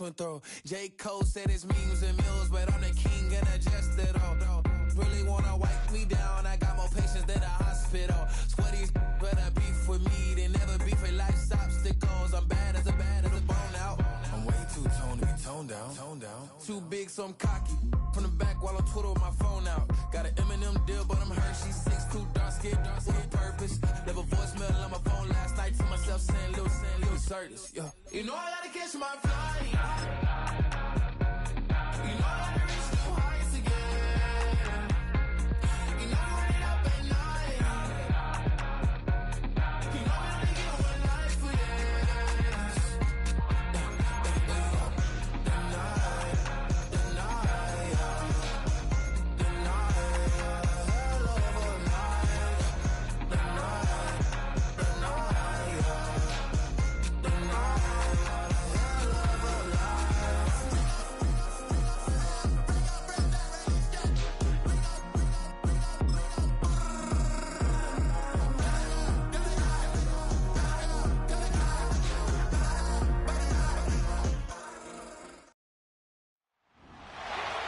twin throw. J. Cole said it's memes and mills, but I'm the king and I just it all. Really wanna wipe me down, I got more patience than a hospital. Sweaty better beef with me, they never beef with life's obstacles. I'm bad as a bone out. I'm way too toned to be toned down. Too big, so I'm cocky. From the back while I'm Twitter with my phone out. Got an Eminem deal, but I'm Hershey. 6'2", dark skin, with purpose. Never voicemail on my phone last night to myself saying Lil Curtis. Yeah. You know I gotta catch my flight. You know I gotta reach new heights again. You know I run it up at night. You know I only get one life for this.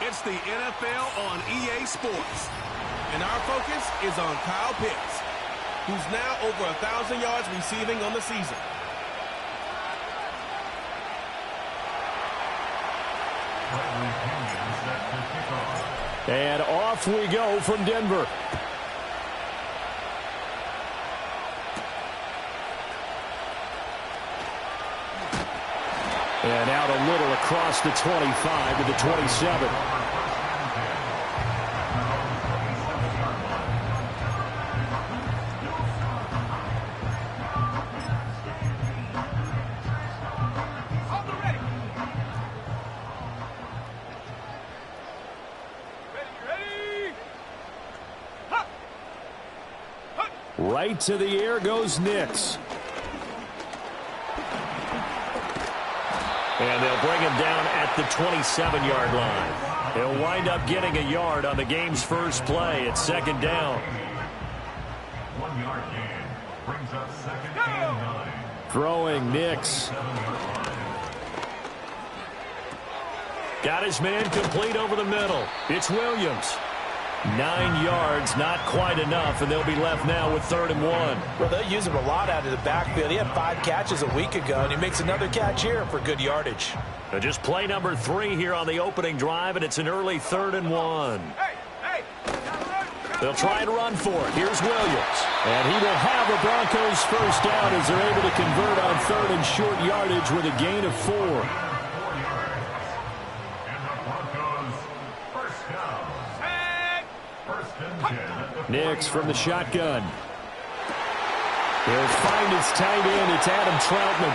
It's the NFL on EA Sports, and our focus is on Kyle Pitts, who's now over 1,000 yards receiving on the season. And off we go from Denver. And out a little across the 25 to the 27. Right to the air goes Nix. And they'll bring him down at the 27-yard line. He'll wind up getting a yard on the game's first play. It's second down. 1 yard gain brings up second and 9. Throwing Nix. Got his man complete over the middle. It's Williams. 9 yards, not quite enough, and they'll be left now with 3rd and 1. Well, they'll use him a lot out of the backfield. He had 5 catches a week ago, and he makes another catch here for good yardage. Just play number 3 here on the opening drive, and it's an early 3rd and 1. They'll try and run for it. Here's Williams. And he will have the Broncos first down as they're able to convert on 3rd and short yardage with a gain of 4. Nix from the shotgun. He'll find his tight end. It's Adam Troutman.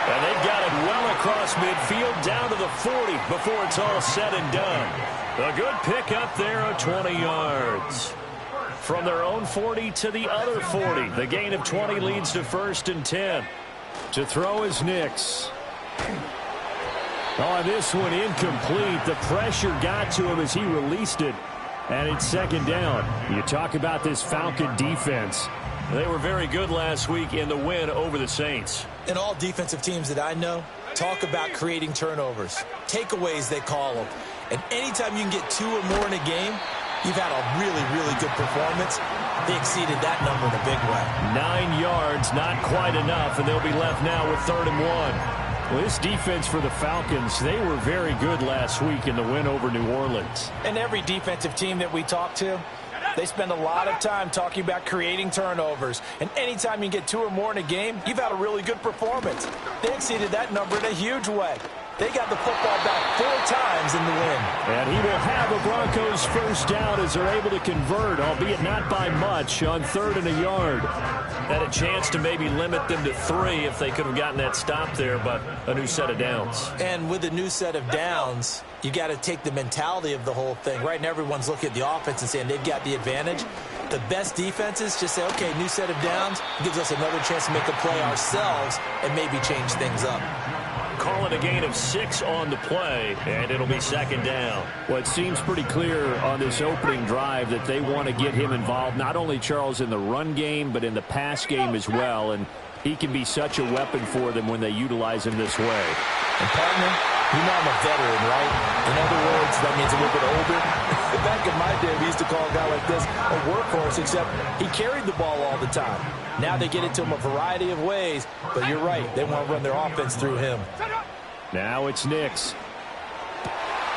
And they've got it well across midfield down to the 40 before it's all said and done. A good pick up there of 20 yards. From their own 40 to the other 40. The gain of 20 leads to 1st and 10. To throw is Nix. On this one, incomplete. The pressure got to him as he released it. And it's second down. You talk about this Falcon defense. They were very good last week in the win over the Saints. And all defensive teams that I know talk about creating turnovers. Takeaways, they call them. And anytime you can get 2 or more in a game, you've had a really, really good performance. They exceeded that number in a big way. 9 yards, not quite enough, and they'll be left now with 3rd and 1. Well, this defense for the Falcons, they were very good last week in the win over New Orleans. And every defensive team that we talk to, they spend a lot of time talking about creating turnovers. And anytime you get 2 or more in a game, you've had a really good performance. They exceeded that number in a huge way. They got the football back 4 times in the win. And he will have the Broncos first down as they're able to convert, albeit not by much, on 3rd and a yard. Had a chance to maybe limit them to 3 if they could have gotten that stop there, but a new set of downs. And with a new set of downs, you got to take the mentality of the whole thing. Right now, everyone's looking at the offense and saying they've got the advantage. The best defenses just say, okay, new set of downs, gives us another chance to make a play ourselves and maybe change things up. Call it a gain of 6 on the play, and it'll be second down. Well, it seems pretty clear on this opening drive that they want to get him involved, not only, Charles, in the run game, but in the pass game as well. And he can be such a weapon for them when they utilize him this way. And, partner, You know I'm a veteran, right? In other words, that means a little bit older. Back in my day, we used to call a guy like this a workhorse, except he carried the ball all the time. Now they get it to him a variety of ways, but you're right. They want to run their offense through him. Now it's Nix.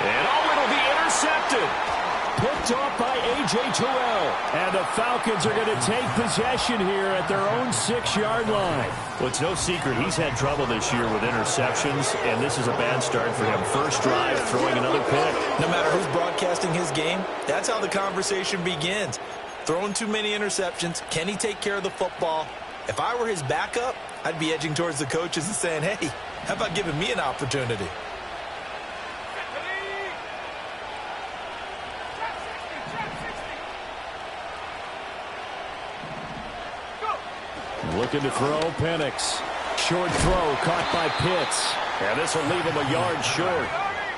And it'll be intercepted. Picked off by A.J. Terrell. And the Falcons are going to take possession here at their own 6-yard line. Well, it's no secret he's had trouble this year with interceptions, and this is a bad start for him. First drive, throwing another pick. No matter who's broadcasting his game, that's how the conversation begins. Throwing too many interceptions. Can he take care of the football? If I were his backup, I'd be edging towards the coaches and saying, hey, how about giving me an opportunity? Looking to throw, Penix. Short throw, caught by Pitts. And this will leave him a yard short.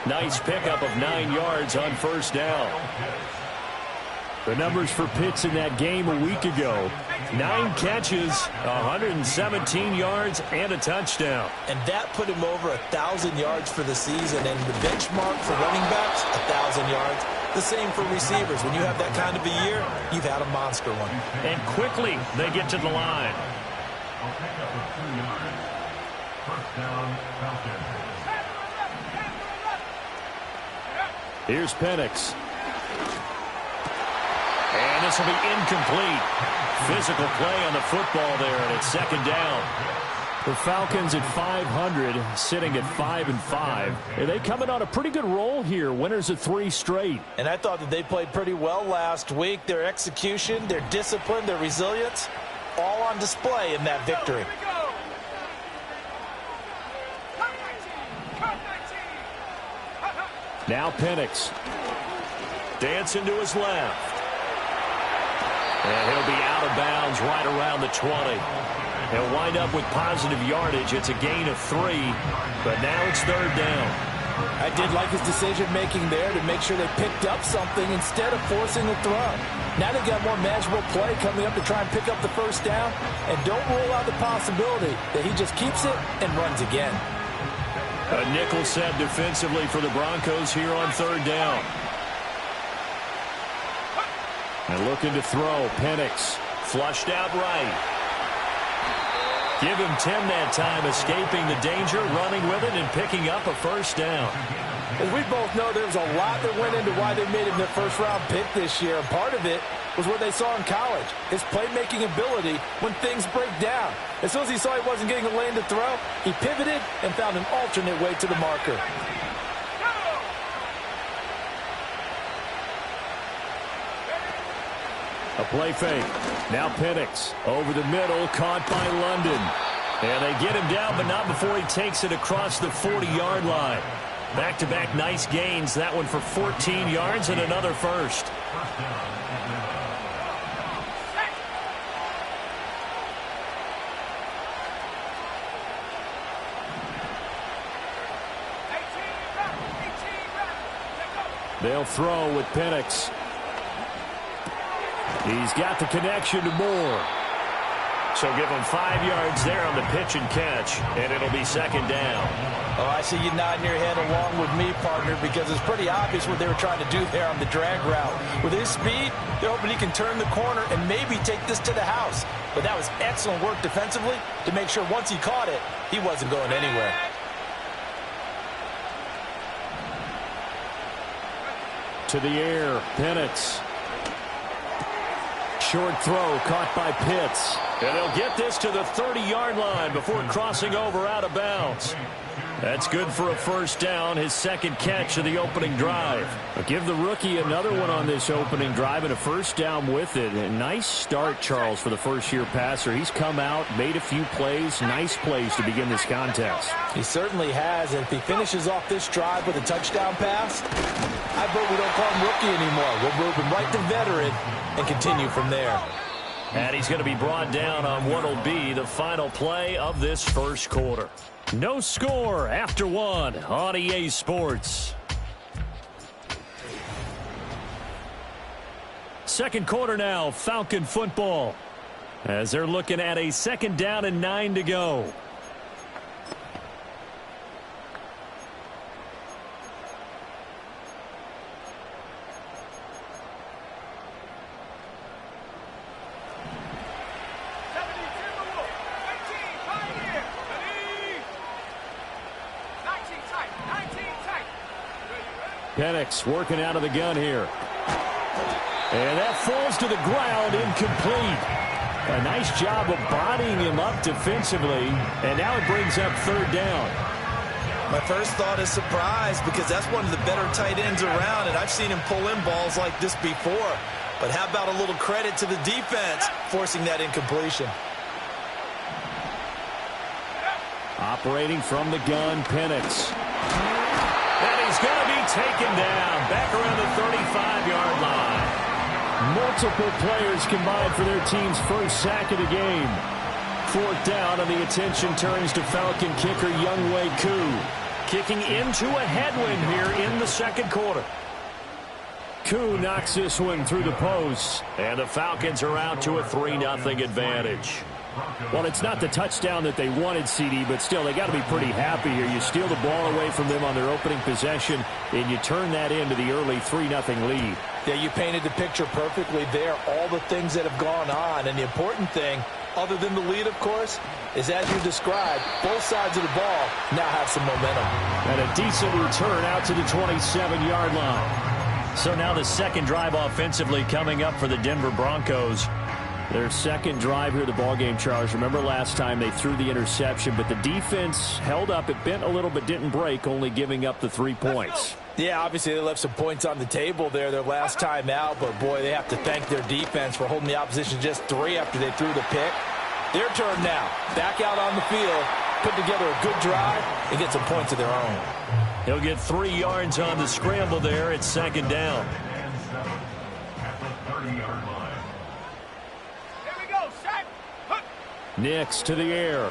Nice pickup of 9 yards on first down. The numbers for Pitts in that game a week ago. 9 catches, 117 yards, and a touchdown. And that put him over 1,000 yards for the season. And the benchmark for running backs, 1,000 yards. The same for receivers. When you have that kind of a year, you've had a monster one. And quickly, they get to the line. Here's Penix. And this will be incomplete. Physical play on the football there, and it's second down. The Falcons at 500, sitting at 5-5. They coming on a pretty good roll here. Winners of 3 straight. And I thought that they played pretty well last week. Their execution, their discipline, their resilience, all on display in that victory. Now Penix. Dancing to his left. And he'll be out of bounds right around the 20. He'll wind up with positive yardage. It's a gain of 3, but now it's third down. I did like his decision-making there to make sure they picked up something instead of forcing a throw. Now they've got more manageable play coming up to try and pick up the first down, and don't rule out the possibility that he just keeps it and runs again. A nickel set defensively for the Broncos here on third down. And looking to throw, Penix flushed out right. Give him 10 that time, escaping the danger, running with it, and picking up a first down. As we both know, there's a lot that went into why they made him their first-round pick this year. And part of it was what they saw in college, his playmaking ability when things break down. As soon as he saw he wasn't getting a lane to throw, he pivoted and found an alternate way to the marker. A play fake. Now Penix over the middle, caught by London. And they get him down, but not before he takes it across the 40-yard line. Back-to-back nice gains. That one for 14 yards and another first. They'll throw with Penix. He's got the connection to Moore. So give him 5 yards there on the pitch and catch, and it'll be second down. Oh, I see you nodding your head along with me, partner, because it's pretty obvious what they were trying to do there on the drag route. With his speed, they're hoping he can turn the corner and maybe take this to the house. But that was excellent work defensively to make sure once he caught it, he wasn't going anywhere. To the air, Penix. Short throw caught by Pitts. And they'll get this to the 30-yard line before crossing over out of bounds. That's good for a first down, his second catch of the opening drive. But give the rookie another one on this opening drive and a first down with it. A nice start, Charles, for the first-year passer. He's come out, made a few plays, nice plays to begin this contest. He certainly has, and if he finishes off this drive with a touchdown pass, I bet we don't call him rookie anymore. We'll move him right to veteran and continue from there. And he's going to be brought down on what will be the final play of this first quarter. No score after one on EA Sports. Second quarter now, Falcon football. As they're looking at a second down and 9 to go. Penix working out of the gun here. And that falls to the ground, incomplete. A nice job of bodying him up defensively, and now it brings up third down. My first thought is surprise, because that's one of the better tight ends around, and I've seen him pull in balls like this before. But how about a little credit to the defense forcing that incompletion? Operating from the gun, Penix. And he's going to be taken down back around the 35-yard line. Multiple players combined for their team's first sack of the game. Fourth down, and the attention turns to Falcon kicker Younghoe Koo. Kicking into a headwind here in the second quarter. Koo knocks this one through the post, and the Falcons are out to a 3-0 advantage. Well, it's not the touchdown that they wanted, CD, but still, they got to be pretty happy here. You steal the ball away from them on their opening possession, and you turn that into the early 3-0 lead. Yeah, you painted the picture perfectly there, all the things that have gone on. And the important thing, other than the lead, of course, is as you described, both sides of the ball now have some momentum. And a decent return out to the 27-yard line. So now the second drive offensively coming up for the Denver Broncos. Their second drive here, the ballgame, Charles. Remember last time they threw the interception, but the defense held up. It bent a little but didn't break, only giving up the 3 points. Yeah, obviously they left some points on the table there their last time out, but boy, they have to thank their defense for holding the opposition just 3 after they threw the pick. Their turn now. Back out on the field, put together a good drive, and get some points of their own. He'll get 3 yards on the scramble there. It's second down. Nix to the air.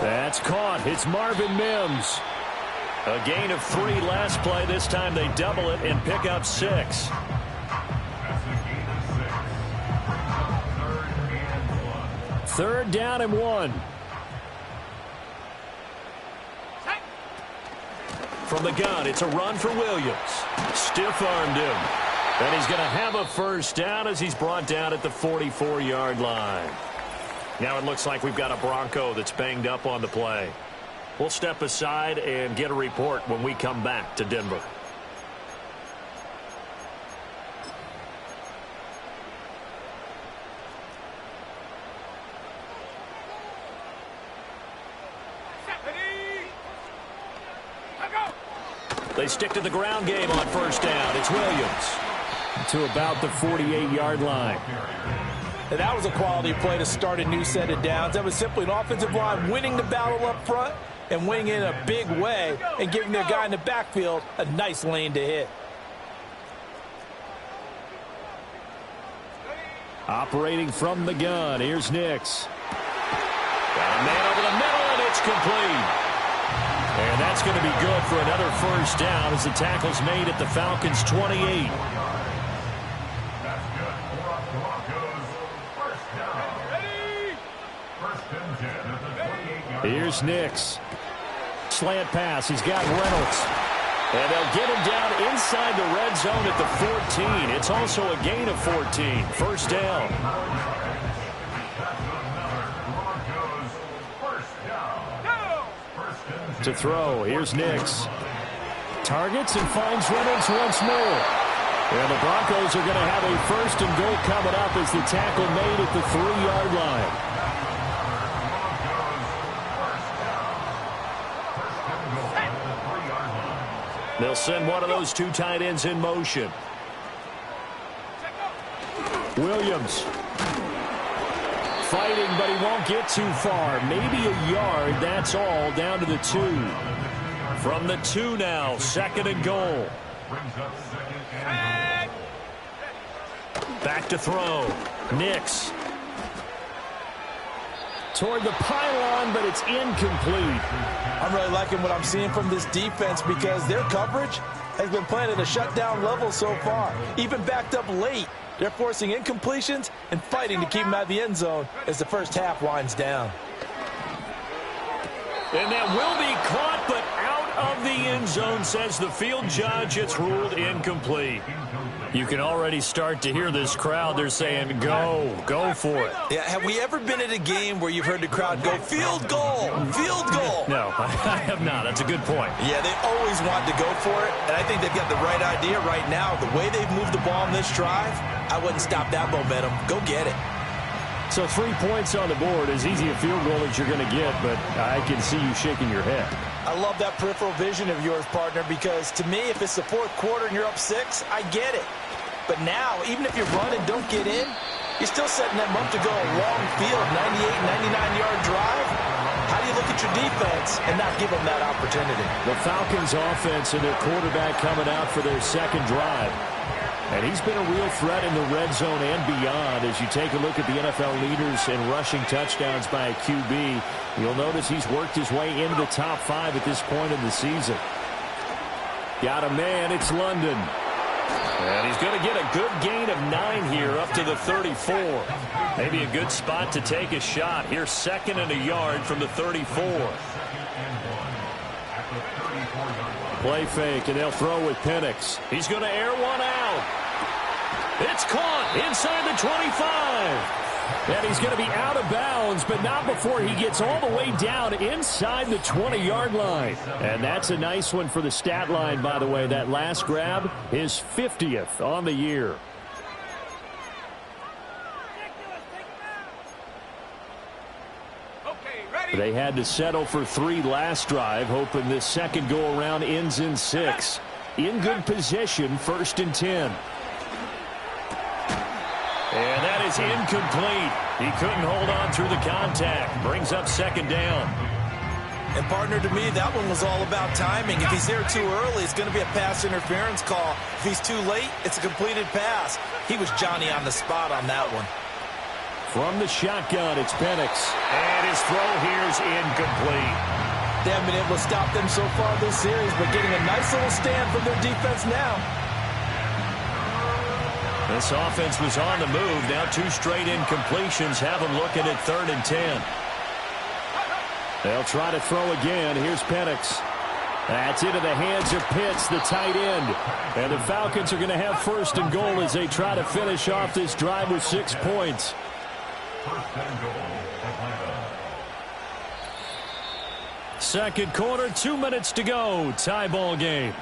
That's caught. It's Marvin Mims. A gain of 3 last play. This time they double it and pick up 6. Third down and 1. From the gun, it's a run for Williams. Stiff-armed him. And he's going to have a first down as he's brought down at the 44-yard line. Now it looks like we've got a Bronco that's banged up on the play. We'll step aside and get a report when we come back to Denver. They stick to the ground game on first down. It's Williams to about the 48-yard line. And that was a quality play to start a new set of downs. That was simply an offensive line winning the battle up front and winning in a big way and giving their guy in the backfield a nice lane to hit. Operating from the gun, here's Nix. Got a man over the middle, and it's complete. And that's going to be good for another first down as the tackle's made at the Falcons' 28. Here's Nix. Slant pass. He's got Reynolds. And they'll get him down inside the red zone at the 14. It's also a gain of 14. First down. To throw. Here's Nix. Targets and finds Reynolds once more. And the Broncos are going to have a first and goal coming up as the tackle made at the 3-yard line. They'll send one of those 2 tight ends in motion. Williams. Fighting, but he won't get too far. Maybe a yard, that's all, down to the 2. From the 2 now, second and goal. Back to throw. Nix. Toward the pylon, but it's incomplete. I'm really liking what I'm seeing from this defense because their coverage has been playing at a shutdown level so far. Even backed up late, they're forcing incompletions and fighting to keep them out of the end zone as the first half winds down. And that will be caught, but out of the end zone, says the field judge. It's ruled incomplete. You can already start to hear this crowd. They're saying, go for it. Yeah, have we ever been at a game where you've heard the crowd go, field goal, field goal? No, I have not. That's a good point. Yeah, they always want to go for it, and I think they've got the right idea right now. The way they've moved the ball in this drive, I wouldn't stop that momentum. Go get it. So 3 points on the board, as easy a field goal as you're going to get, but I can see you shaking your head. I love that peripheral vision of yours, partner, because to me, if it's the fourth quarter and you're up 6, I get it. But now, even if you run and don't get in, you're still setting them up to go a long field, 98, 99-yard drive. How do you look at your defense and not give them that opportunity? The Falcons' offense and their quarterback coming out for their second drive. And he's been a real threat in the red zone and beyond. As you take a look at the NFL leaders in rushing touchdowns by a QB, you'll notice he's worked his way into the top 5 at this point in the season. Got a man, it's London. And he's going to get a good gain of 9 here up to the 34. Maybe a good spot to take a shot. Here's 2nd and a yard from the 34. Play fake, and they'll throw with Penix. He's going to air one out. It's caught inside the 25. And he's going to be out of bounds, but not before he gets all the way down inside the 20-yard line. And that's a nice one for the stat line, by the way. That last grab, his 50th on the year. They had to settle for 3 last drive, hoping this second go-around ends in 6. In good position, 1st and 10. And that is incomplete. He couldn't hold on through the contact. Brings up 2nd down. And, partner, to me, that one was all about timing. If he's there too early, it's going to be a pass interference call. If he's too late, it's a completed pass. He was Johnny on the spot on that one. From the shotgun, it's Penix. And his throw here is incomplete. They haven't been able to stop them so far this series, but getting a nice little stand from their defense now. This offense was on the move. Now 2 straight incompletions have them looking at 3rd and 10. They'll try to throw again. Here's Penix. That's into the hands of Pitts, the tight end. And the Falcons are going to have 1st and goal as they try to finish off this drive with 6 points. 1st and goal, Atlanta. Second quarter, 2 minutes to go. Tie ball game.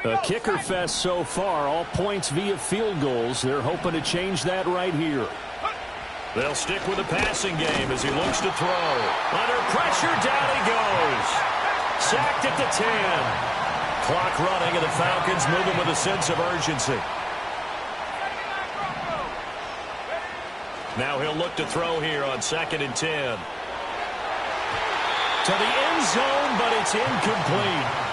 A kicker fest so far, all points via field goals. They're hoping to change that right here. They'll stick with the passing game as he looks to throw. Under pressure, down he goes. Sacked at the 10. Clock running, and the Falcons moving with a sense of urgency. Now he'll look to throw here on 2nd and 10. To the end zone, but it's incomplete.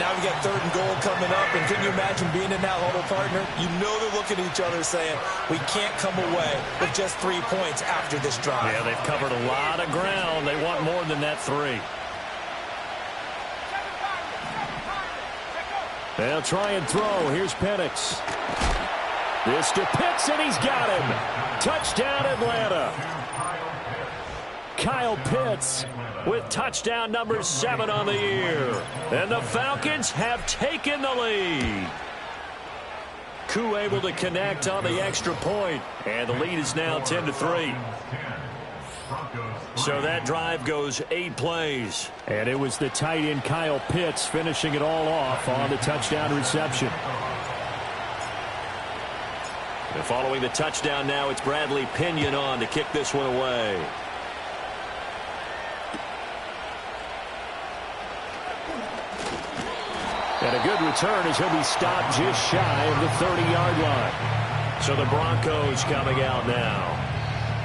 Now we got 3rd and goal coming up, and can you imagine being in that huddle, partner? You know they're looking at each other saying, we can't come away with just 3 points after this drive. Yeah, they've covered a lot of ground. They want more than that 3. They'll try and throw. Here's Penix. This to Pitts, and he's got him. Touchdown, Atlanta. Kyle Pitts with touchdown number 7 on the year. And the Falcons have taken the lead. Koo able to connect on the extra point. And the lead is now 10-3. So that drive goes 8 plays. And it was the tight end Kyle Pitts finishing it all off on the touchdown reception. And following the touchdown now, it's Bradley Pinion on to kick this one away. And a good return as he'll be stopped just shy of the 30-yard line. So the Broncos coming out now.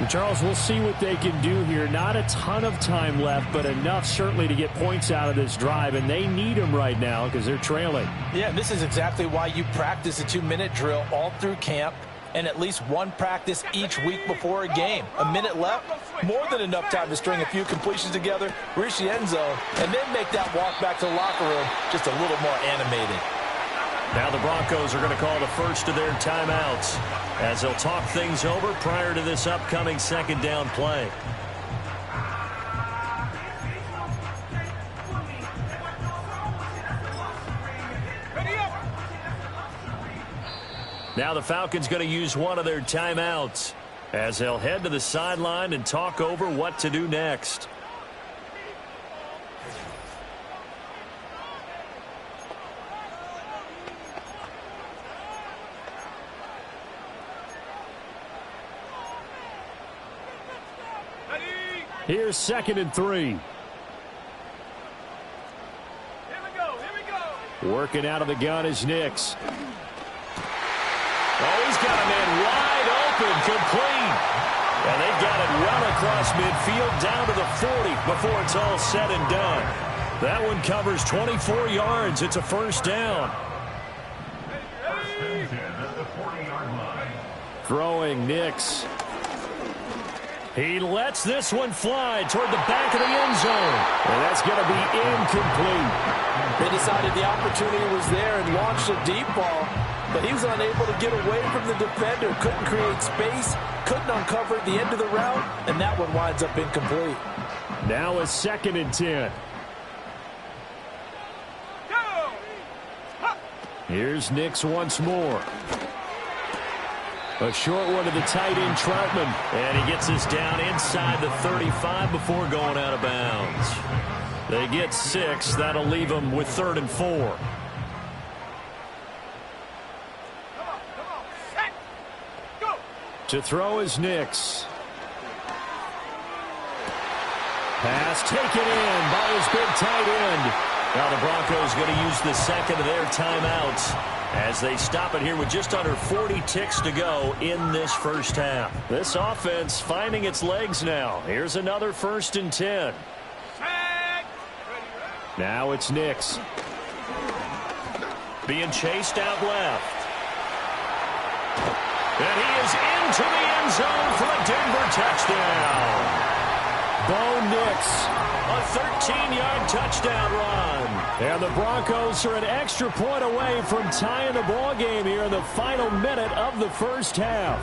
And Charles, we'll see what they can do here. Not a ton of time left, but enough certainly to get points out of this drive, and they need them right now because they're trailing. Yeah, this is exactly why you practice a 2-minute drill all through camp. and at least one practice each week before a game. A minute left, more than enough time to string a few completions together, reach the end zone, and then make that walk back to the locker room just a little more animated. Now the Broncos are going to call the first of their timeouts as they'll talk things over prior to this upcoming second down play. Now the Falcons going to use one of their timeouts as they'll head to the sideline and talk over what to do next. Here's 2nd and 3. Here we go. Working out of the gun is Nix. Oh, he's got a man wide open, complete. And they've got it well across midfield down to the 40 before it's all said and done. That one covers 24 yards. It's a first down. First and 10 at the 40-yard line. Throwing Nix. He lets this one fly toward the back of the end zone. And that's going to be incomplete. They decided the opportunity was there and launched a deep ball, but he was unable to get away from the defender, couldn't create space, couldn't uncover the end of the route, and that one winds up incomplete. Now a 2nd and 10. Here's Nix once more. A short one to the tight end, Troutman. And he gets this down inside the 35 before going out of bounds. They get 6. That'll leave them with 3rd and 4. To throw is Nix. Pass taken in by his big tight end. Now the Broncos going to use the second of their timeouts as they stop it here with just under 40 ticks to go in this first half. This offense finding its legs now. Here's another 1st and 10. Now it's Nix. Being chased out left. And he is into the end zone for a Denver touchdown. Bo Nix. A 13-yard touchdown run. And the Broncos are an extra point away from tying the ball game here in the final minute of the first half.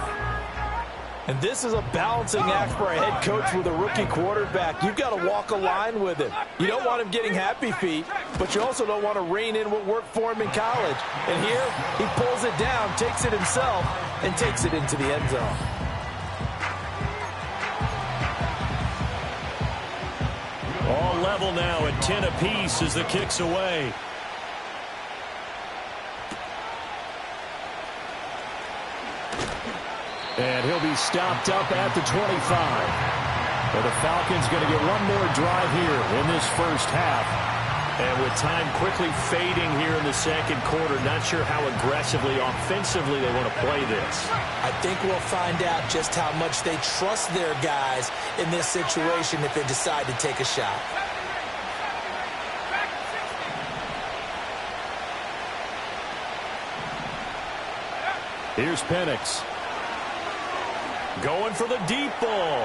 And this is a balancing act for a head coach with a rookie quarterback. You've got to walk a line with him. You don't want him getting happy feet, but you also don't want to rein in what worked for him in college. And here, he pulls it down, takes it himself, and takes it into the end zone. All level now at 10 apiece as the kick's away. And he'll be stopped up at the 25. But the Falcons going to get one more drive here in this first half. And with time quickly fading here in the second quarter, not sure how aggressively, offensively they want to play this. I think we'll find out just how much they trust their guys in this situation if they decide to take a shot. Here's Penix. Going for the deep ball.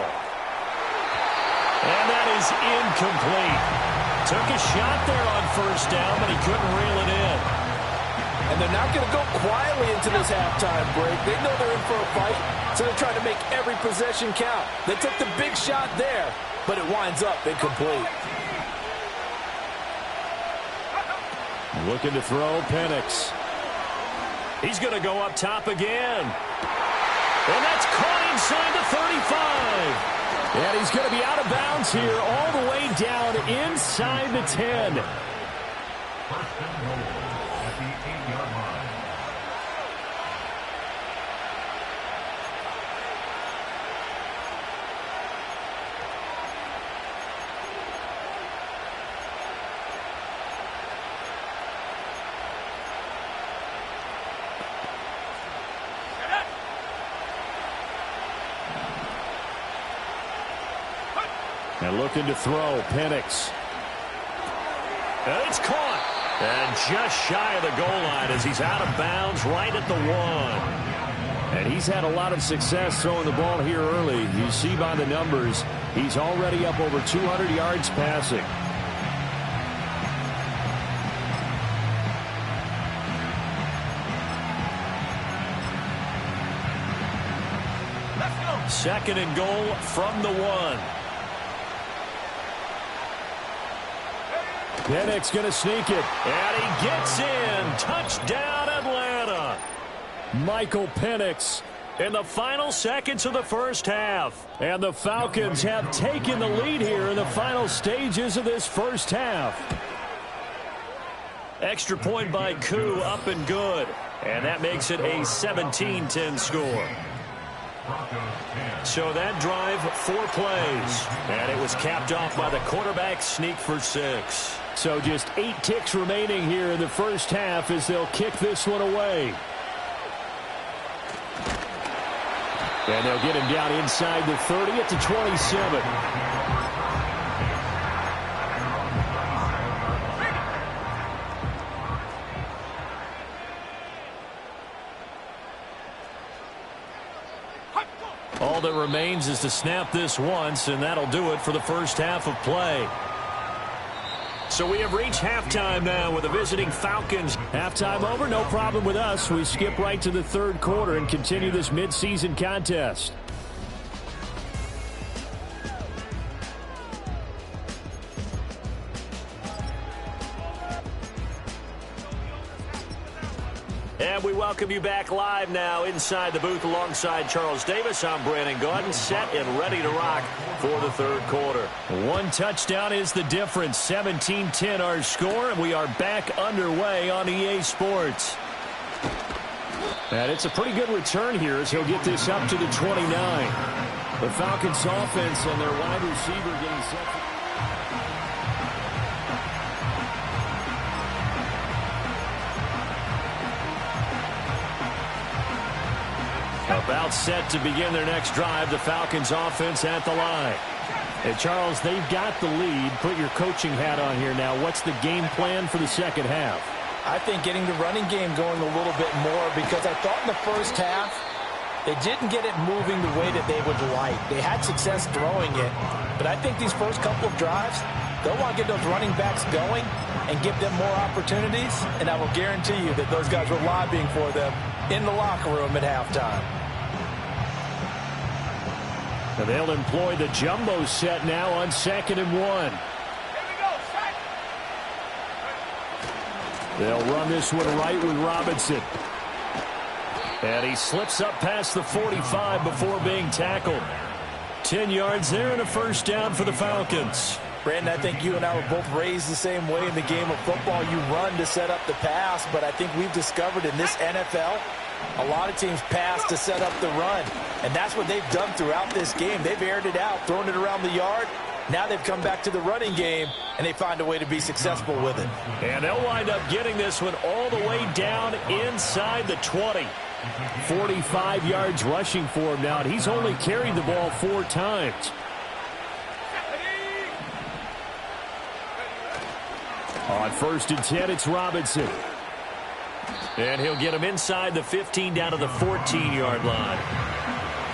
And that is incomplete. Took a shot there on first down, but he couldn't reel it in. And they're not going to go quietly into this halftime break. They know they're in for a fight, so they're trying to make every possession count. They took the big shot there, but it winds up incomplete. Looking to throw, Penix. He's going to go up top again. And that's caught inside the 35. And he's going to be out of bounds here all the way down inside the 10. First and goal at the 8-yard line. And looking to throw, Penix. And it's caught. And just shy of the goal line as he's out of bounds right at the 1. And he's had a lot of success throwing the ball here early. You see by the numbers, he's already up over 200 yards passing. Second and goal from the 1. Penix going to sneak it. And he gets in. Touchdown, Atlanta. Michael Penix In the final seconds of the first half. And the Falcons have taken the lead here in the final stages of this first half. Extra point by Koo, up and good. And that makes it a 17-10 score. So that drive, 4 plays. And it was capped off by the quarterback sneak for 6. So just 8 ticks remaining here in the first half as they'll kick this one away. And they'll get him down inside the 30 at the 27. All that remains is to snap this once, and that'll do it for the first half of play. So we have reached halftime now with the visiting Falcons. Halftime over, no problem with us. We skip right to the third quarter and continue this midseason contest. And we welcome you back live now inside the booth alongside Charles Davis. I'm Brandon Gaudin, set and ready to rock for the third quarter. 1 touchdown is the difference. 17-10 our score, and we are back underway on EA Sports. And it's a pretty good return here as he'll get this up to the 29. The Falcons offense and their wide receiver getting set. About set to begin their next drive, the Falcons offense at the line. And Charles, they've got the lead. Put your coaching hat on here now. What's the game plan for the second half? I think getting the running game going a little bit more, because I thought in the first half they didn't get it moving the way that they would like. They had success throwing it, but I think these first couple of drives, they'll want to get those running backs going and give them more opportunities, and I will guarantee you that those guys were lobbying for them in the locker room at halftime. And they'll employ the jumbo set now on 2nd and 1. They'll run this one right with Robinson. And he slips up past the 45 before being tackled. 10 yards there and a first down for the Falcons. Brandon, I think you and I were both raised the same way in the game of football. You run to set up the pass, but I think we've discovered in this NFL, a lot of teams pass to set up the run. And that's what they've done throughout this game. They've aired it out, thrown it around the yard. Now they've come back to the running game, and they find a way to be successful with it. And they'll wind up getting this one all the way down inside the 20. 45 yards rushing for him now, and he's only carried the ball 4 times. On 1st and 10, it's Robinson. And he'll get him inside the 15 down to the 14-yard line.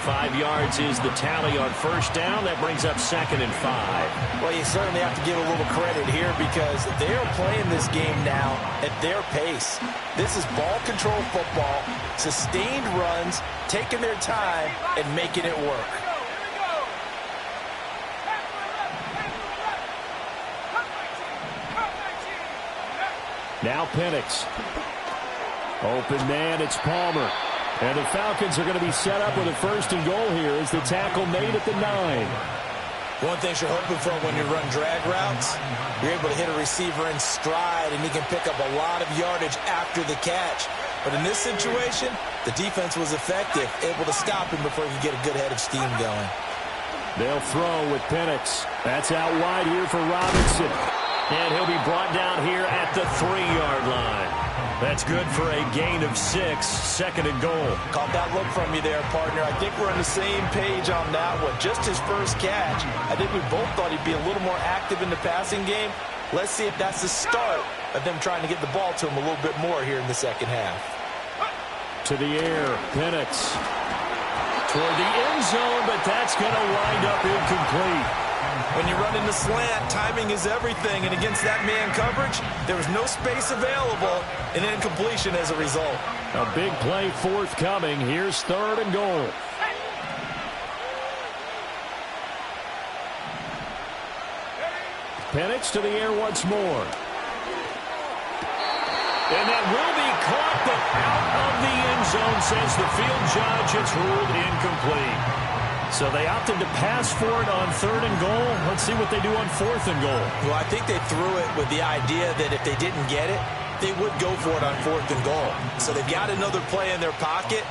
5 yards is the tally on first down. That brings up 2nd and 5. Well, you certainly have to give a little credit here because they are playing this game now at their pace. This is ball control football, sustained runs, taking their time and making it work. Now Penix. Open man, it's Palmer. And the Falcons are going to be set up with a 1st and goal here as the tackle made at the 9. One thing you're hoping for when you run drag routes, you're able to hit a receiver in stride and he can pick up a lot of yardage after the catch. But in this situation, the defense was effective, able to stop him before he could get a good head of steam going. They'll throw with Penix. That's out wide here for Robinson. And he'll be brought down here at the 3-yard line. That's good for a gain of 6, 2nd and goal. Caught that look from you there, partner. I think we're on the same page on that one. Just his first catch. I think we both thought he'd be a little more active in the passing game. Let's see if that's the start of them trying to get the ball to him a little bit more here in the second half. to the air. Penix toward the end zone, but that's going to wind up incomplete. When you run into slant, timing is everything, and against that man coverage, there was no space available, and incompletion as a result. A big play forthcoming. Here's 3rd and goal. Penix to the air once more. And that will be caught, but out of the end zone, says the field judge. It's ruled incomplete. So they opted to pass for it on 3rd and goal. Let's see what they do on 4th and goal. Well, I think they threw it with the idea that if they didn't get it, they would go for it on 4th and goal. So they've got another play in their pocket.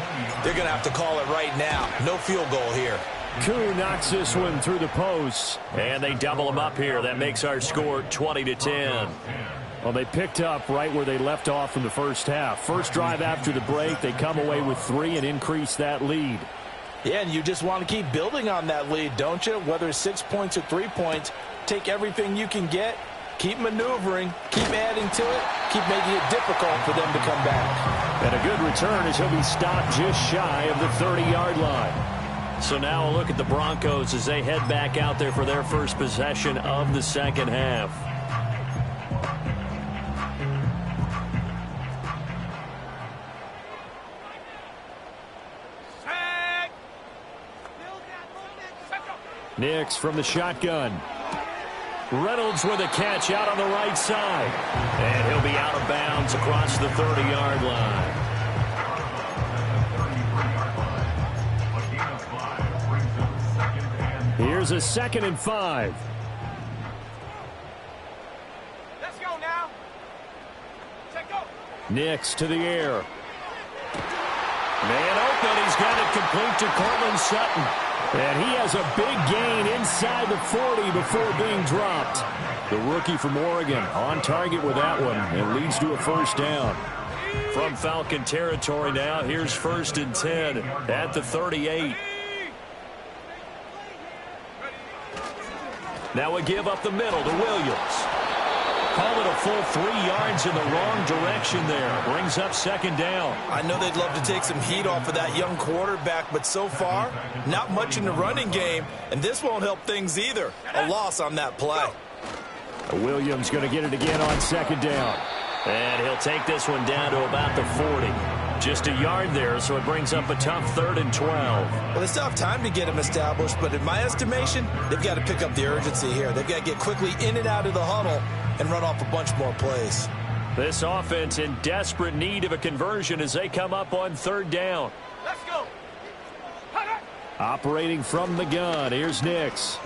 They're going to have to call it right now. No field goal here. Koo knocks this one through the posts. And they double them up here. That makes our score 20-10. Well, they picked up right where they left off in the first half. First drive after the break, they come away with 3 and increase that lead. Yeah, and you just want to keep building on that lead, don't you? Whether it's 6 points or 3 points, take everything you can get, keep maneuvering, keep adding to it, keep making it difficult for them to come back. And a good return as he'll be stopped just shy of the 30-yard line. So now a look at the Broncos as they head back out there for their first possession of the second half. Nix from the shotgun. Reynolds with a catch out on the right side. And he'll be out of bounds across the 30-yard line. Here's a 2nd and 5. Let's go now. Check go. Nix to the air. Man open. He's got it complete to Cortland Sutton. And he has a big gain inside the 40 before being dropped. The rookie from Oregon on target with that one and leads to a first down. From Falcon territory now, here's 1st and 10 at the 38. Now we give up the middle to Williams. Call it a full 3 yards in the wrong direction there. Brings up 2nd down. I know they'd love to take some heat off of that young quarterback, but so far, not much in the running game, and this won't help things either. A loss on that play. Williams going to get it again on 2nd down. And he'll take this one down to about the 40. Just a yard there, so it brings up a tough 3rd and 12. Well, they still have time to get them established, but in my estimation, they've got to pick up the urgency here. They've got to get quickly in and out of the huddle and run off a bunch more plays. This offense in desperate need of a conversion as they come up on 3rd down. Let's go. Operating from the gun, here's Nix.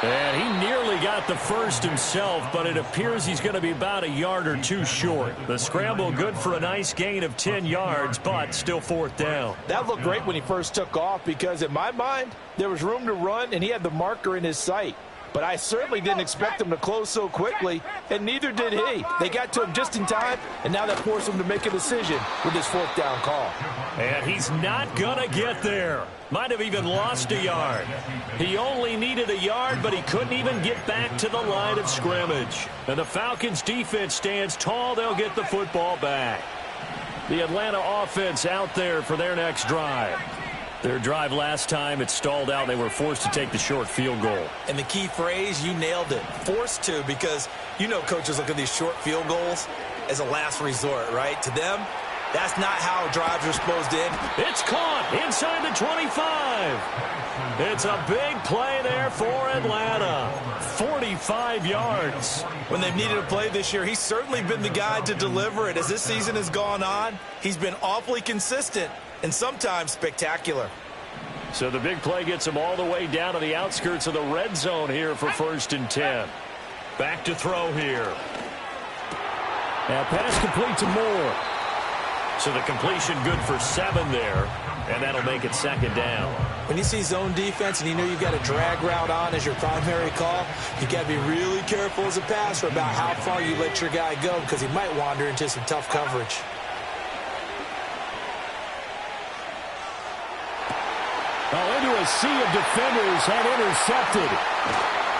And he nearly got the first himself, but it appears he's going to be about a yard or 2 short. The scramble good for a nice gain of 10 yards, but still 4th down. That looked great when he first took off because, in my mind, there was room to run, and he had the marker in his sight. But I certainly didn't expect him to close so quickly, and neither did he. They got to him just in time, and now that forced him to make a decision with his 4th down call. And he's not going to get there. Might have even lost a yard. He only needed a yard, but he couldn't even get back to the line of scrimmage. And the Falcons' defense stands tall. They'll get the football back. The Atlanta offense out there for their next drive. Their drive last time, it stalled out. They were forced to take the short field goal. And the key phrase, you nailed it, forced to, because you know coaches look at these short field goals as a last resort, right? To them, that's not how drives are supposed to end. It's caught inside the 25. It's a big play there for Atlanta. 45 yards. When they've needed a play this year, he's certainly been the guy to deliver it. As this season has gone on, he's been awfully consistent and sometimes spectacular. So the big play gets him all the way down to the outskirts of the red zone here for 1st and 10. Back to throw here. Now pass complete to Moore. So the completion good for 7 there, and that'll make it 2nd down. When you see zone defense and you know you've got a drag route on as your primary call, you got to be really careful as a passer about how far you let your guy go because he might wander into some tough coverage. Into a sea of defenders, had intercepted.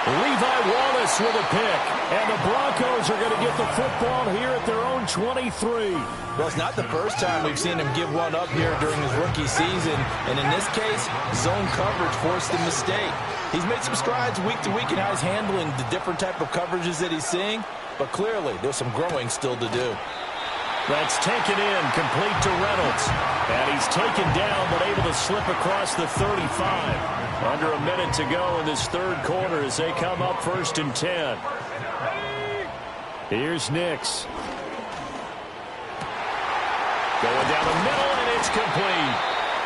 Levi Wallace with a pick. And the Broncos are going to get the football here at their own 23. Well, it's not the first time we've seen him give one up here during his rookie season. And in this case, zone coverage forced the mistake. He's made some strides week to week in how he's handling the different type of coverages that he's seeing. But clearly, there's some growing still to do. That's taken in, complete to Reynolds. And he's taken down, but able to slip across the 35. Under a minute to go in this third quarter as they come up 1st and 10. Here's Nix. Going down the middle, and it's complete.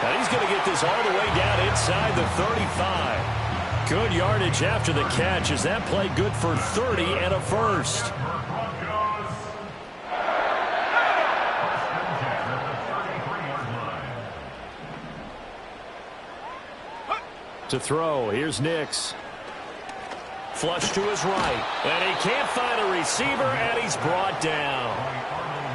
And he's going to get this all the way down inside the 35. Good yardage after the catch as that play good for 30 and a first. To throw, here's Nix. Flush to his right, and he can't find a receiver, and he's brought down.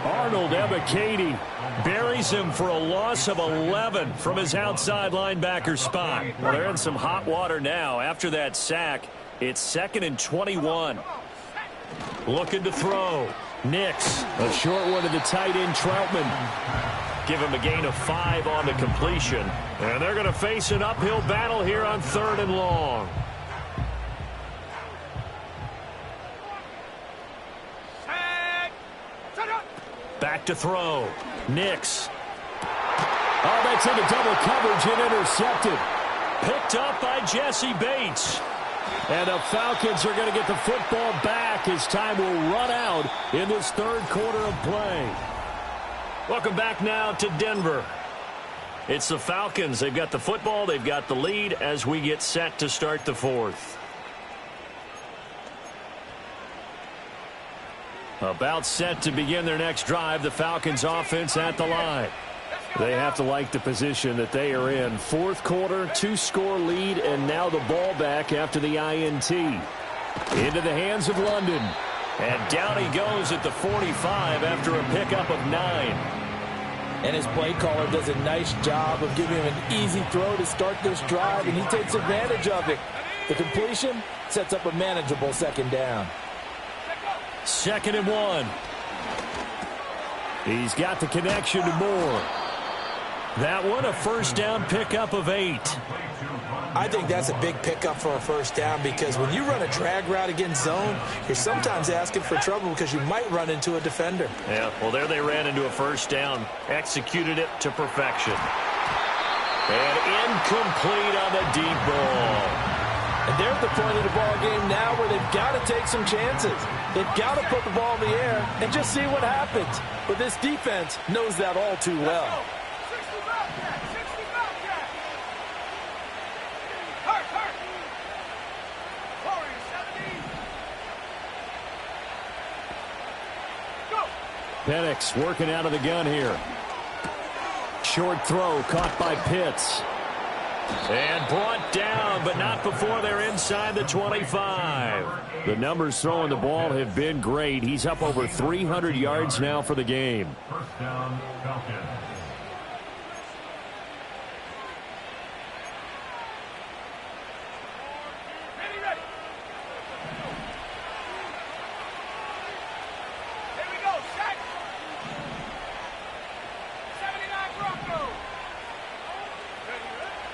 Arnold Ebiketie buries him for a loss of 11 from his outside linebacker spot. Well, they're in some hot water now. After that sack, it's 2nd and 21. Looking to throw. Nix, a short one to the tight end, Troutman. Give him a gain of 5 on the completion. And they're going to face an uphill battle here on 3rd and long. Back to throw. Nix. Oh, that's into double coverage and intercepted. Picked up by Jesse Bates. And the Falcons are going to get the football back as time will run out in this third quarter of play. Welcome back now to Denver. It's the Falcons. They've got the football. They've got the lead as we get set to start the fourth. About set to begin their next drive. The Falcons offense at the line. They have to like the position that they are in. Fourth quarter, 2-score lead, and now the ball back after the INT. Into the hands of London. And down he goes at the 45 after a pickup of 9. And his play caller does a nice job of giving him an easy throw to start this drive, and he takes advantage of it. The completion sets up a manageable 2nd down. 2nd and 1. He's got the connection to Moore. That one, a first down pickup of 8. I think that's a big pickup for a first down because when you run a drag route against zone, you're sometimes asking for trouble because you might run into a defender. Yeah, well, there they ran into a first down. Executed it to perfection. And incomplete on the deep ball. And they're at the point of the ball game now where they've got to take some chances. They've got to put the ball in the air and just see what happens. But this defense knows that all too well. Penix working out of the gun here. Short throw caught by Pitts. And brought down, but not before they're inside the 25. The numbers throwing the ball have been great. He's up over 300 yards now for the game. First down, Falcons.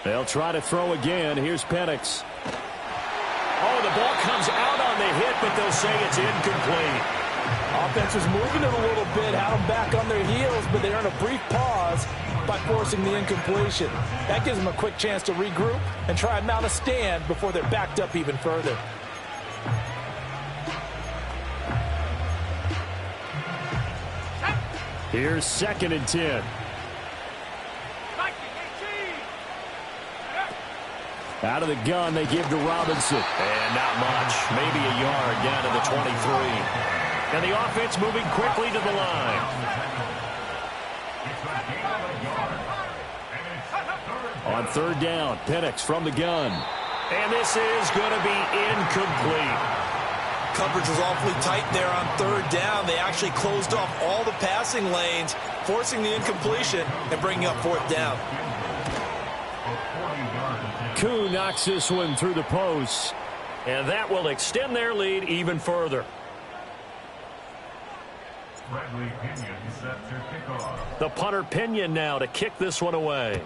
They'll try to throw again. Here's Penix. Oh, the ball comes out on the hit, but they'll say it's incomplete. Offense was moving it a little bit, had them back on their heels, but they earned a brief pause by forcing the incompletion. That gives them a quick chance to regroup and try and mount a stand before they're backed up even further. Here's 2nd and 10. Out of the gun, they give to Robinson. And not much. Maybe a yard down to the 23. And the offense moving quickly to the line. On 3rd down, Penix from the gun. And this is going to be incomplete. Coverage was awfully tight there on 3rd down. They actually closed off all the passing lanes, forcing the incompletion and bringing up 4th down. Koo knocks this one through the post. And that will extend their lead even further. Bradley Pinion set to kick off. The punter Pinion now to kick this one away.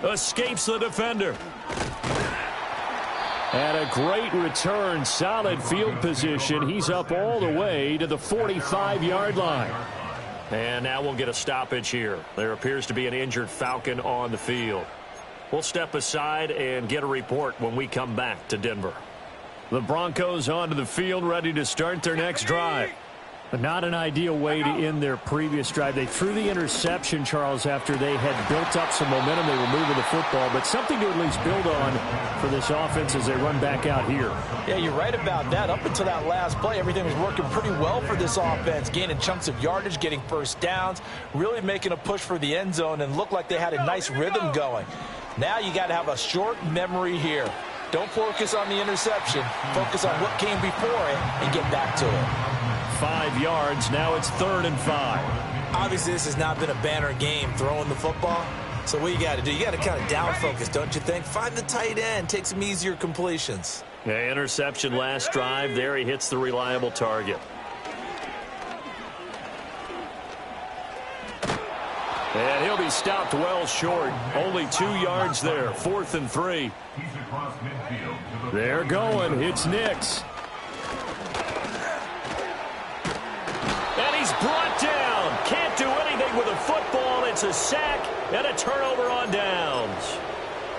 Escapes the defender. And a great return, solid field position. He's up all the way to the 45-yard line. And now we'll get a stoppage here. There appears to be an injured Falcon on the field. We'll step aside and get a report when we come back to Denver. The Broncos onto the field, ready to start their next drive. But not an ideal way to end their previous drive. They threw the interception, Charles, after they had built up some momentum. They were moving the football, but something to at least build on for this offense as they run back out here. Yeah, you're right about that. Up until that last play, everything was working pretty well for this offense, gaining chunks of yardage, getting first downs, really making a push for the end zone, and looked like they had a nice rhythm going. Now you got to have a short memory here. Don't focus on the interception. Focus on what came before it and get back to it. 5 yards. Now it's 3rd and 5. Obviously, this has not been a banner game throwing the football. So what you got to do, you got to kind of down focus, don't you think? Find the tight end. Take some easier completions. Yeah, interception last drive. There he hits the reliable target. And he'll be stopped well short. Only 2 yards there. 4th and 3. He's across midfield to the They're going. It's Nix. And he's brought down. Can't do anything with a football. It's a sack and a turnover on downs.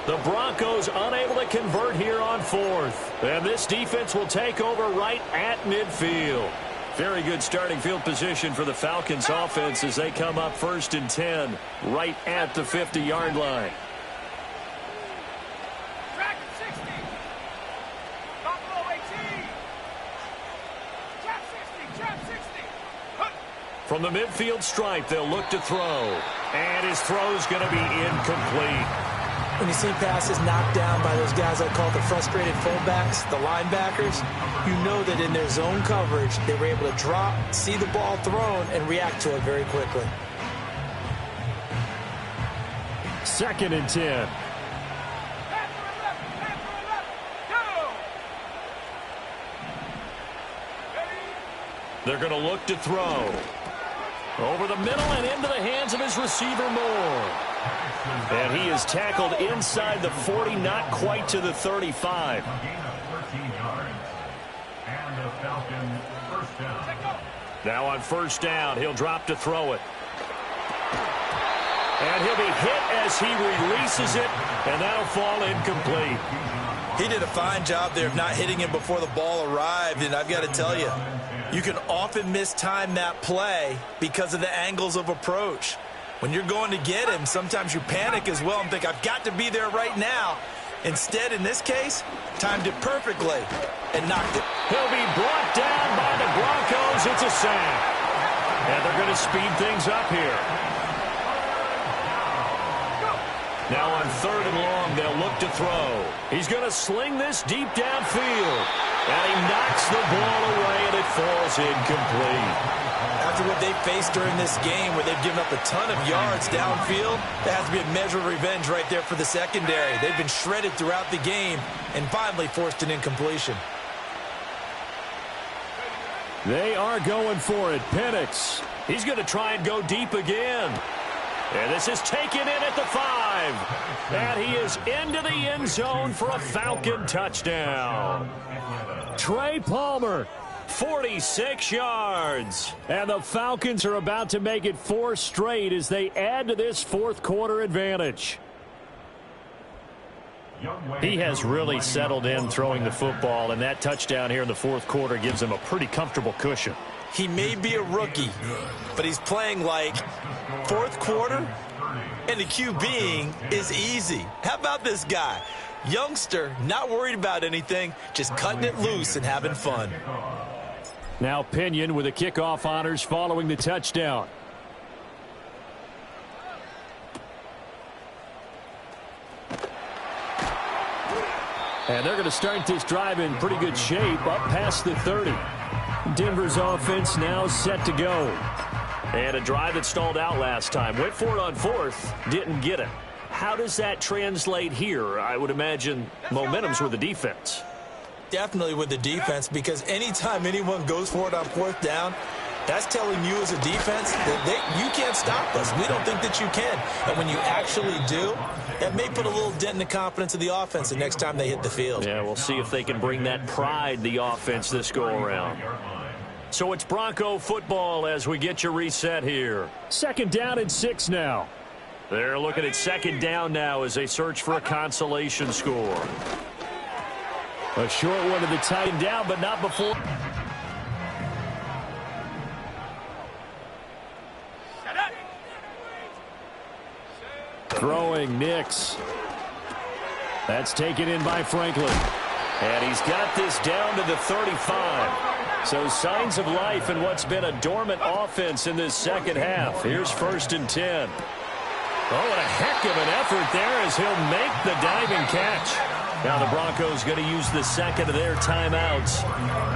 The Broncos unable to convert here on 4th. And this defense will take over right at midfield. Very good starting field position for the Falcons offense as they come up 1st and 10 right at the 50-yard line. Track 60. Buffalo 18. Trap 60. From the midfield stripe, they'll look to throw. And his throw's going to be incomplete. When you see passes knocked down by those guys I call the frustrated fullbacks, the linebackers, you know that in their zone coverage, they were able to drop, see the ball thrown, and react to it very quickly. 2nd and 10. They're going to look to throw. Over the middle and into the hands of his receiver, Moore. And he is tackled inside the 40, not quite to the 35. gain of 13 yards. And the Falcons first down. Now on 1st down, he'll drop to throw it. And he'll be hit as he releases it, and that'll fall incomplete. He did a fine job there of not hitting him before the ball arrived, and I've got to tell you, you can often mistime that play because of the angles of approach. When you're going to get him, sometimes you panic as well and think, I've got to be there right now. Instead, in this case, timed it perfectly and knocked it. He'll be brought down by the Broncos. It's a sack. And they're going to speed things up here. Now on 3rd and long, they'll look to throw. He's going to sling this deep downfield. And he knocks the ball away, and it falls incomplete. After what they faced during this game where they've given up a ton of yards downfield, there has to be a measure of revenge right there for the secondary. They've been shredded throughout the game and finally forced an incompletion. They are going for it. Penix. He's going to try and go deep again. And this is taken in at the 5. And he is into the end zone for a Falcon touchdown. Trey Palmer, 46 yards. And the Falcons are about to make it 4 straight as they add to this 4th quarter advantage. He has really settled in throwing the football, and that touchdown here in the 4th quarter gives him a pretty comfortable cushion. He may be a rookie, but he's playing like 4th quarter, and the QBing is easy. How about this guy? Youngster, not worried about anything, just cutting it loose and having fun. Now Pinion with the kickoff honors following the touchdown. And they're going to start this drive in pretty good shape up past the 30. Denver's offense now set to go. And a drive that stalled out last time. Went for it on 4th, didn't get it. how does that translate here? I would imagine momentum's with the defense. Definitely with the defense, because anytime anyone goes for it on fourth down, that's telling you as a defense that you can't stop us. We don't think that you can. And when you actually do, that may put a little dent in the confidence of the offense the next time they hit the field. Yeah, we'll see if they can bring that pride, the offense, this go-around. So it's Bronco football as we get your reset here. 2nd down and 6 now. They're looking at 2nd down now as they search for a consolation score. A short one to the tight end down, but not before. Throwing Nix. That's taken in by Franklin. And he's got this down to the 35. So signs of life in what's been a dormant offense in this second half. Here's 1st and 10. Oh, and a heck of an effort there as he'll make the diving catch. Now the Broncos going to use the second of their timeouts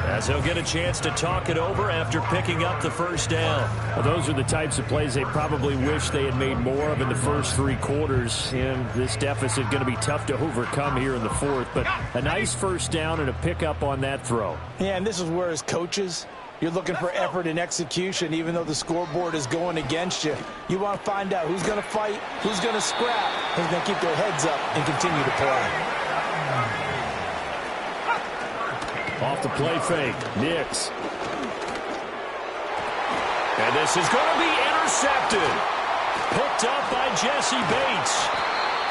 as they'll get a chance to talk it over after picking up the 1st down. Well, those are the types of plays they probably wish they had made more of in the first 3 quarters. And this deficit going to be tough to overcome here in the 4th. But a nice 1st down and a pickup on that throw. Yeah, and this is where as coaches, you're looking for effort and execution, even though the scoreboard is going against you. You want to find out who's going to fight, who's going to scrap, who's going to keep their heads up and continue to play. Off the play fake, Nix. And this is going to be intercepted. Picked up by Jesse Bates.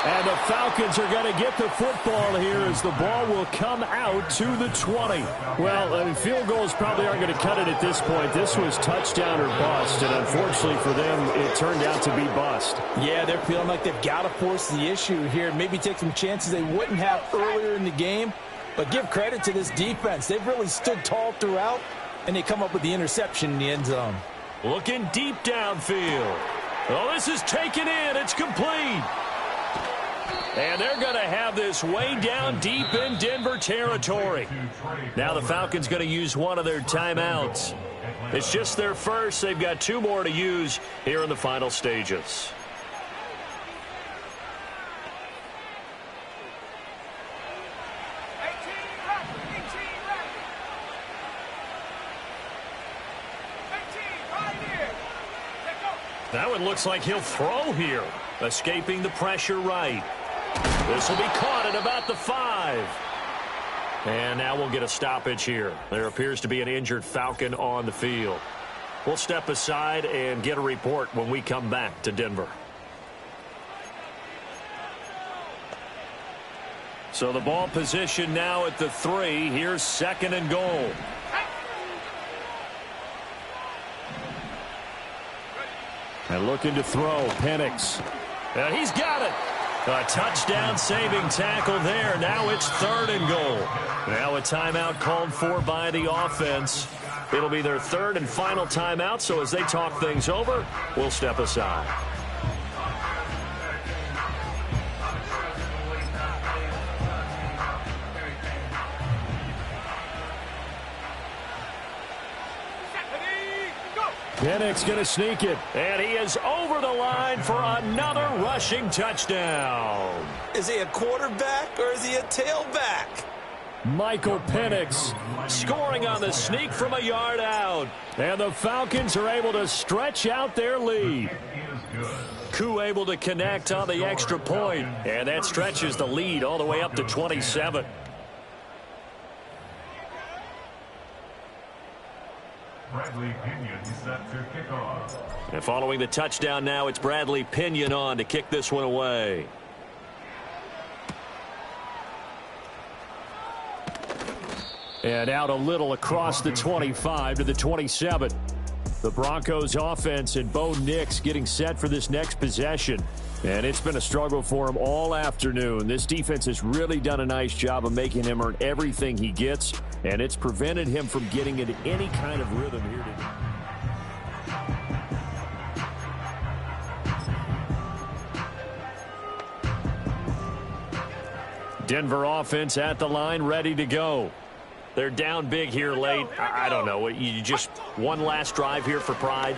And the Falcons are going to get the football here as the ball will come out to the 20. Well, field goals probably aren't going to cut it at this point. This was touchdown or bust, and unfortunately for them, it turned out to be bust. Yeah, they're feeling like they've got to force the issue here, maybe take some chances they wouldn't have earlier in the game. But give credit to this defense. They've really stood tall throughout, and they come up with the interception in the end zone. Looking deep downfield. Oh, this is taken in. It's complete. And they're going to have this way down deep in Denver territory. Now the Falcons going to use one of their timeouts. It's just their first. They've got 2 more to use here in the final stages. That one looks like he'll throw here. Escaping the pressure right. This will be caught at about the 5. And now we'll get a stoppage here. There appears to be an injured Falcon on the field. We'll step aside and get a report when we come back to Denver. So the ball position now at the 3. Here's 2nd and goal. And looking to throw, Penix. He's got it. A touchdown-saving tackle there. Now it's 3rd and goal. Now a timeout called for by the offense. It'll be their 3rd and final timeout, so as they talk things over, we'll step aside. Penix going to sneak it. And he is over the line for another rushing touchdown. Is he a quarterback or is he a tailback? Michael Penix scoring on the sneak from a yard out. And the Falcons are able to stretch out their lead. Koo able to connect on the extra point. And that stretches the lead all the way up to 27. Bradley Pinion set to kick off. And following the touchdown now, it's Bradley Pinion on to kick this one away. And out a little across the 25 to the 27. The Broncos offense and Bo Nix getting set for this next possession. And it's been a struggle for him all afternoon. This defense has really done a nice job of making him earn everything he gets. And it's prevented him from getting into any kind of rhythm here today. Denver offense at the line, ready to go. They're down big here late. I don't know. You just one last drive here for pride?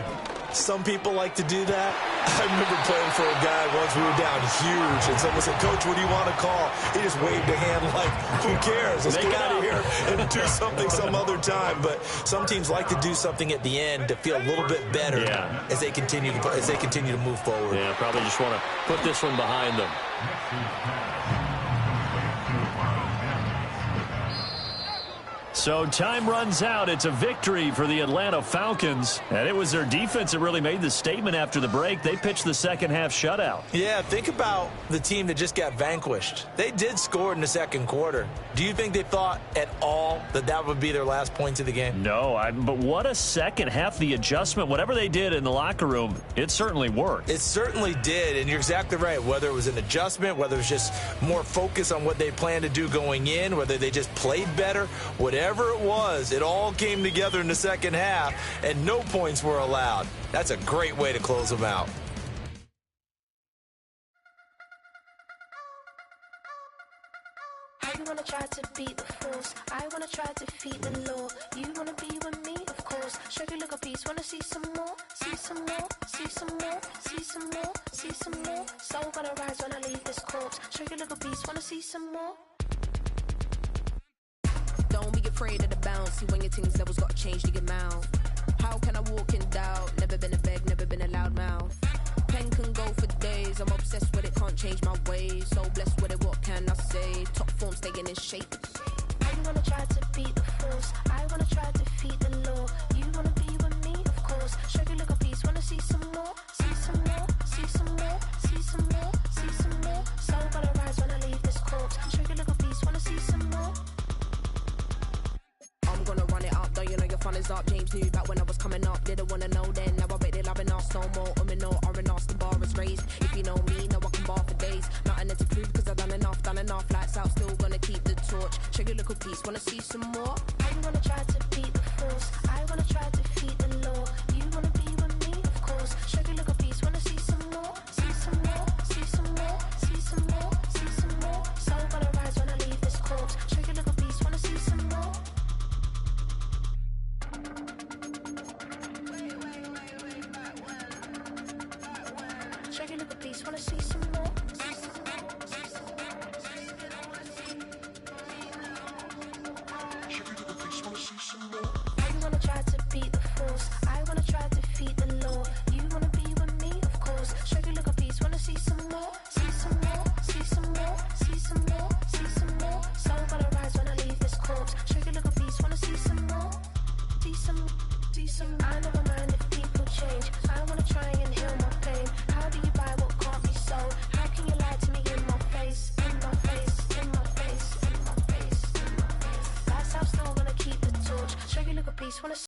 Some people like to do that. I remember playing for a guy once. We were down huge, and someone said, "Coach, what do you want to call?" He just waved a hand like, "Who cares? Let's get out of here and do something some other time." But some teams like to do something at the end to feel a little bit better as they continue to move forward. Yeah, probably just want to put this one behind them. So time runs out. It's a victory for the Atlanta Falcons. And it was their defense that really made the statement after the break. They pitched the second half shutout. Yeah, think about the team that just got vanquished. They did score in the second quarter. Do you think they thought at all that would be their last points of the game? No, but what a second half. The adjustment, whatever they did in the locker room, it certainly worked. It certainly did, and you're exactly right. Whether it was an adjustment, whether it was just more focus on what they planned to do going in, whether they just played better, whatever it was, it all came together in the second half, and no points were allowed. That's a great way to close them out. I wanna try to beat the force. I wanna try to defeat the law. You wanna be with me, of course. Show you look a piece. Wanna see some more? See some more? See some more? See some more? See some more? Soul gonna rise when I leave this corpse. Show you look a piece. Wanna see some more? Don't be afraid of the bounce. See when your things levels got changed to your mouth. How can I walk in doubt? Never been a beg, never been a loud mouth. Pen can go for days. I'm obsessed with it, can't change my ways. So blessed with it, what can I say? Top form staying in shape. I wanna try to beat the force. I wanna try to defeat the law. You wanna be with me, of course. Show you look a piece. Wanna see some more? See some more? See some more? See some more? See some more? Soul gonna rise when I leave this corpse. Show you look a piece. Wanna see some more? I'm gonna run it up, though you know your fun is up. James knew back when I was coming up. Didn't wanna know then, now I bet they're loving us no more. No R&R, the bar is raised. If you know me, know I can bar for days. Nothing to prove cause I've done enough. Lights out, still gonna keep the torch. Check your little piece, wanna see some more? I wanna try to beat the force. I wanna try to defeat the law. You wanna be with me, of course. Show you look a piece. Wanna see some more? See some more? See some more? See some more? See some more? Soul gonna rise when I leave this corpse. Show you look a piece. Wanna see some more? Show you look a piece. Wanna see some